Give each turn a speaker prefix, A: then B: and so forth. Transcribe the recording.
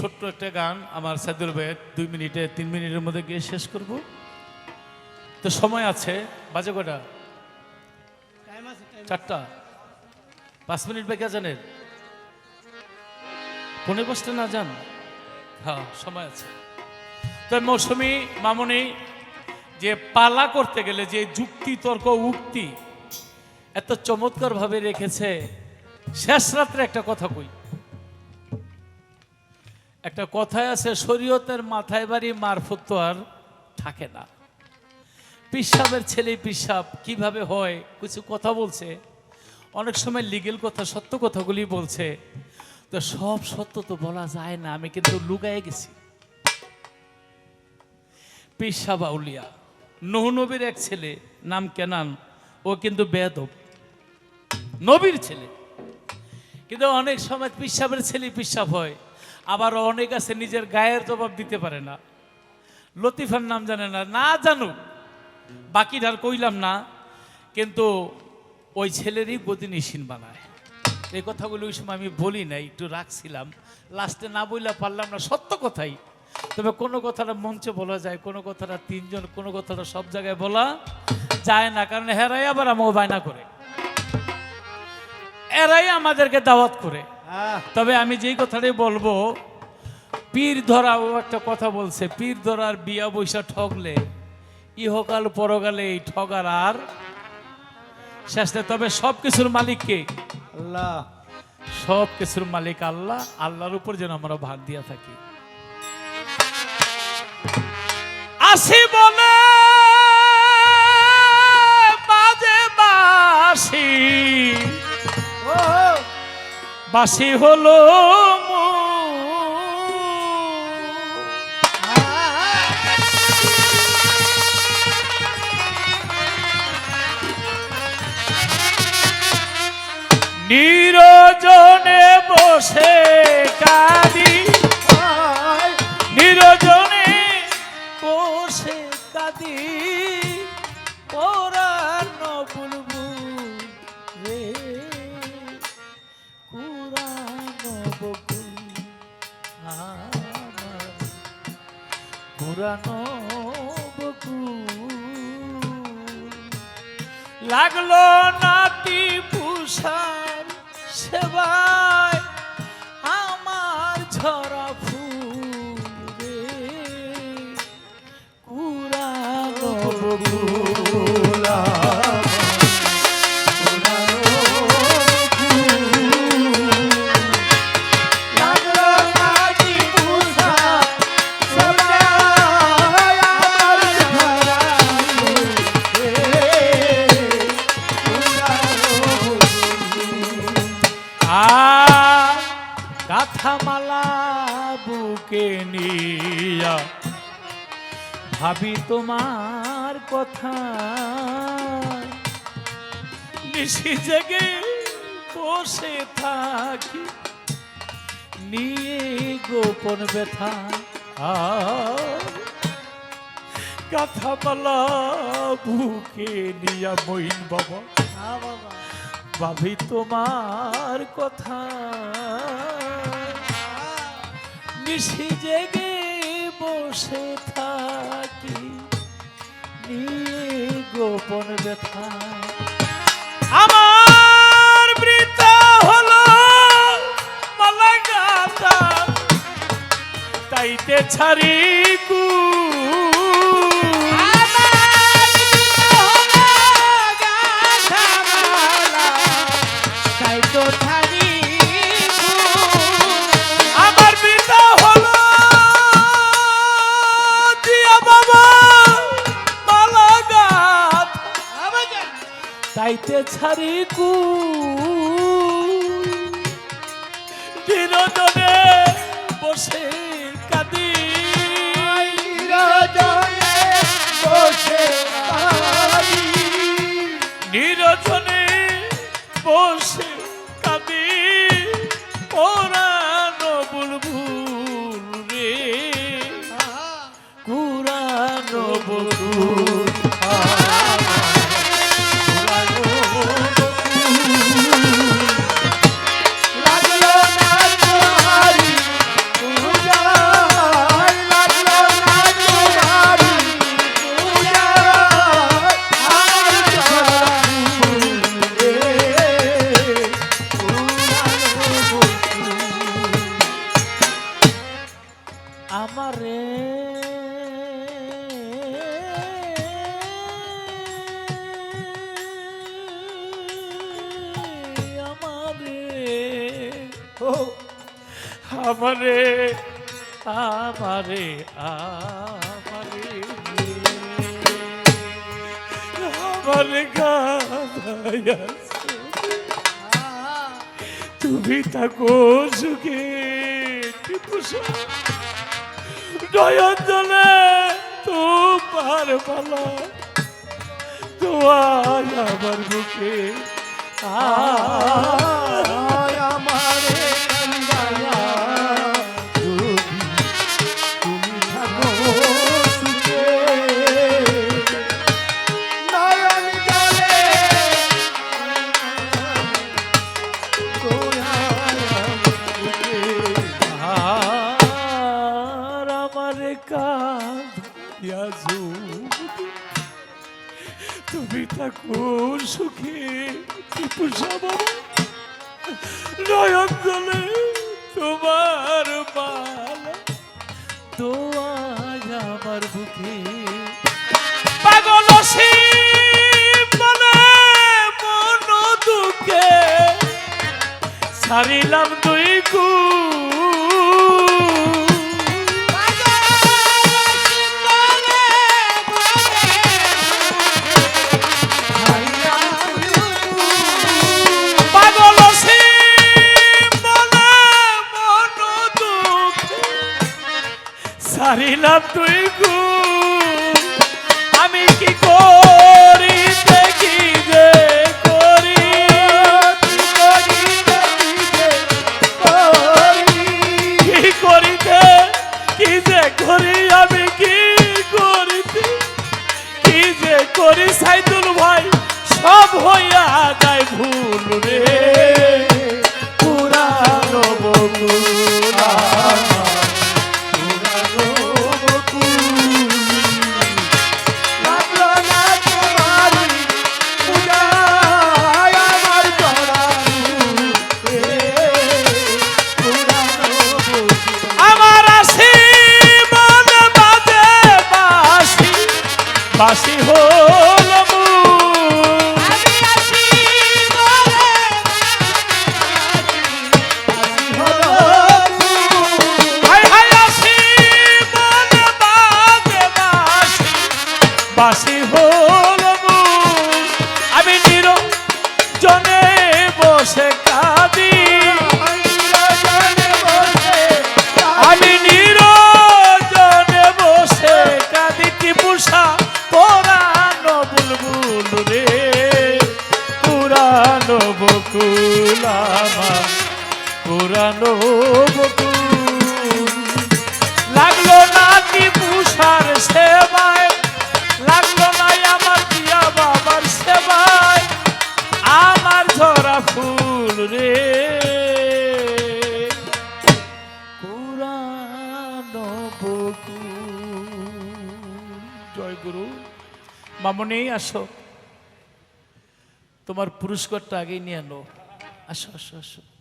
A: ছোট্ট একটা গান আমার সাইদুল ভাইয়ের 2 মিনিটে 3 মিনিটের মধ্যে গিয়ে শেষ করব। তো সময় আছে, বাজে কটা? 4টা। 5 মিনিট বাকি জানেন, 5:45 না যান? হ্যাঁ, সময় আছে। তো মৌসুমী মামুনি যে পালা করতে গেলে যে যুক্তি তর্ক উক্তি এত চমৎকার ভাবে রেখেছে। শেষ রাত্রে একটা কথা কই, একটা কথায় আছে, শরীয়তের মাথায় বাড়ি মারফত তো আর থাকে না। পিসাবের ছেলে পিসাব কিভাবে হয় কিছু কথা বলছে, অনেক সময় লিগেল কথা সত্য কথাগুলি বলছে। তো সব সত্য তো বলা যায় না, আমি কিন্তু লুকায়ে গেছি। পিসাব আউলিয়া নূহ নবীর এক ছেলে নাম কেনান, ও কিন্তু বেয়াদব নবীর ছেলে, কিন্তু অনেক সময় পিসাবের ছেলে পিসাব হয়। আবার অনেক আছে নিজের গায়ের জবাব দিতে পারে না, লতিফার নাম জানে না, না জানুক বাকিটার কইলাম না, কিন্তু ওই ছেলেরই গদিনিসীন বানায়। এই কথাগুলো ওই সময় আমি বলি নাই, একটু রাখছিলাম, লাস্টে না বইলা পারলাম না, সত্য কথাই। তবে কোনো কথাটা মঞ্চে বলা যায়, কোনো কথাটা তিনজন, কোনো কথাটা সব জায়গায় বলা যায় না, কারণ হেরাই আবার আমাকে বায়না করে, এরাই আমাদেরকে দাওয়াত করে। তবে আমি যেই কথাটাই বলবো, পীর ধরা, ও একটা কথা বলছে, পীর ধরার বিয়া বৈশা ঠগলে ইহকাল পরকালে এই ঠগার আর শেষ নেই। তবে সব কিছুর মালিক কে?
B: আল্লাহ।
A: সব কিছুর মালিক আল্লাহ। আল্লাহর উপর যেন আমরা ভার দিয়া থাকি। আসি বলে বাজে বাসি, বাসি হলো নিরজনে বসে কাঁদি, নিরজনে বসে কাঁদি, পুরানো বুলবুল রে, পুরানো বকুল আমার, পুরানো বকুল লাগলো নাতি পুষার সেবায় আমার ঝরা ফুল রে, পুরানো বকুল কাঁথামালা বুকে নিয়া ভাবি তোমার কথা, নিশি জেগে বসে থাকি নিয়ে গোপন ব্যথা। কাঁথামালা বুকে নিয়া মইন বাবা ভাবি তোমার কথা, নিশি জেগে বসে থাকি নিয়ে গোপন ব্যথা। আমার বৃথা হলো মালা গাথা, তাইতে ছাড়ি কু তাইতে ছাড়ি কু নিরজনে বসে কাঁদি, নিরজনে বসে কাঁদি, নিরজনে বসে কাঁদি, পুরানো বুলবুল রে, পুরানো বুলবুল লাগলো না তোমারি পূজা আমারে আমারে আমারে আমারে গাধাইয়াছো তুমি থাকো সুখে নয়ন জলে তোমার পালা তোমার আমার বুকে
B: আমারে কান্দায়া তুমি থাকো সুখে নয়ন জলে
A: আর আমারে কাঁদিয়াছো তুমি থাকো সুখে পুষা বাবা নয়ন জলে তোমার মালা দোয়া আমার বুকে পাগল মনে মন দুঃখে সারিলাম দুই কু সারিলাম তুই গু আমি কি করিতে কি যে করি কি করিতে কি যে করি আমি কি করিতে কি যে করি সাইদুল ভাই সব হইয়া যায় ভুল রে পুরানো বগুলা বাসি হল বাসি হল আমি নিরঞ্জনে বসে কাঁদি আমি নিরঞ্জনে বসে কাঁদি টিপুষা পুরানো বুলবুল রে পুরানো বকুল আমার পুরানো বকুল লাগলো না টিপুষার সেবায় লাগলো না আমার দিয়া বাবার সেবায় আমার ঝরা ফুল রে পুরানো বকুল জয় গুরু মামনি আসো তোমার পুরস্কারটা আগেই নিয়ে আনো আসো আসো আসো